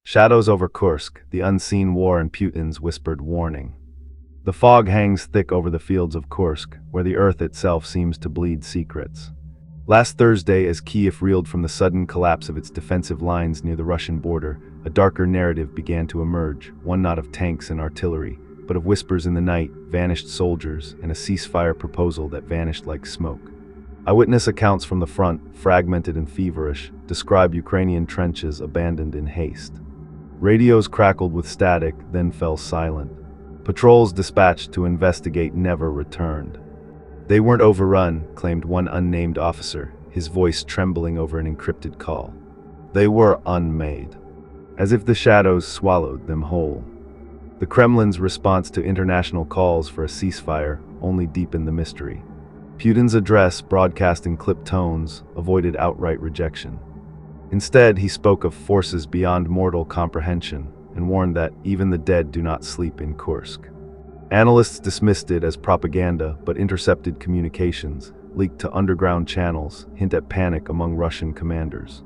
Shadows over Kursk, the unseen war and Putin's whispered warning. The fog hangs thick over the fields of Kursk, where the earth itself seems to bleed secrets. Last Thursday, as Kiev reeled from the sudden collapse of its defensive lines near the Russian border, a darker narrative began to emerge, one not of tanks and artillery, but of whispers in the night, vanished soldiers, and a ceasefire proposal that vanished like smoke. Eyewitness accounts from the front, fragmented and feverish, describe Ukrainian trenches abandoned in haste. Radios crackled with static, then fell silent. Patrols dispatched to investigate never returned. They weren't overrun, claimed one unnamed officer, his voice trembling over an encrypted call. They were unmade, as if the shadows swallowed them whole. The Kremlin's response to international calls for a ceasefire only deepened the mystery. Putin's address, broadcast in clipped tones, avoided outright rejection. Instead, he spoke of forces beyond mortal comprehension and warned that even the dead do not sleep in Kursk. Analysts dismissed it as propaganda, but intercepted communications, leaked to underground channels, hint at panic among Russian commanders.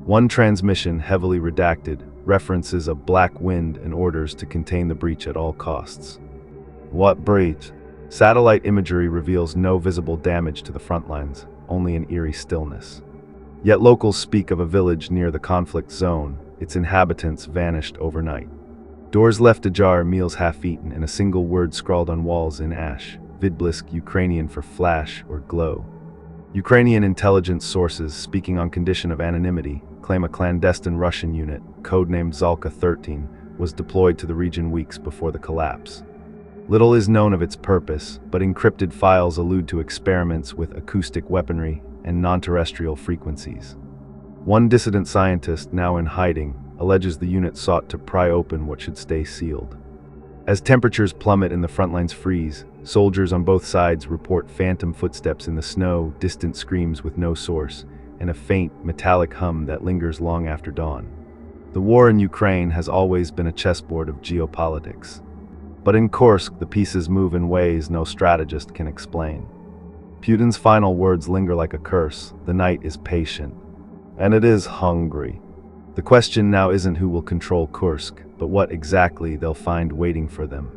One transmission, heavily redacted, references a black wind and orders to contain the breach at all costs. What breach? Satellite imagery reveals no visible damage to the frontlines, only an eerie stillness. Yet locals speak of a village near the conflict zone, its inhabitants vanished overnight. Doors left ajar, meals half-eaten, and a single word scrawled on walls in ash, VIDBLYSK Ukrainian for flash or glow. Ukrainian intelligence sources, speaking on condition of anonymity, claim a clandestine Russian unit, codenamed Zalka 13, was deployed to the region weeks before the collapse. Little is known of its purpose, but encrypted files allude to experiments with acoustic weaponry and non-terrestrial frequencies. One dissident scientist, now in hiding, alleges the unit sought to pry open what should stay sealed. As temperatures plummet and the frontlines freeze, soldiers on both sides report phantom footsteps in the snow, distant screams with no source, and a faint, metallic hum that lingers long after dawn. The war in Ukraine has always been a chessboard of geopolitics. But in Kursk, the pieces move in ways no strategist can explain. Putin's final words linger like a curse. The night is patient. And it is hungry. The question now isn't who will control Kursk, but what exactly they'll find waiting for them.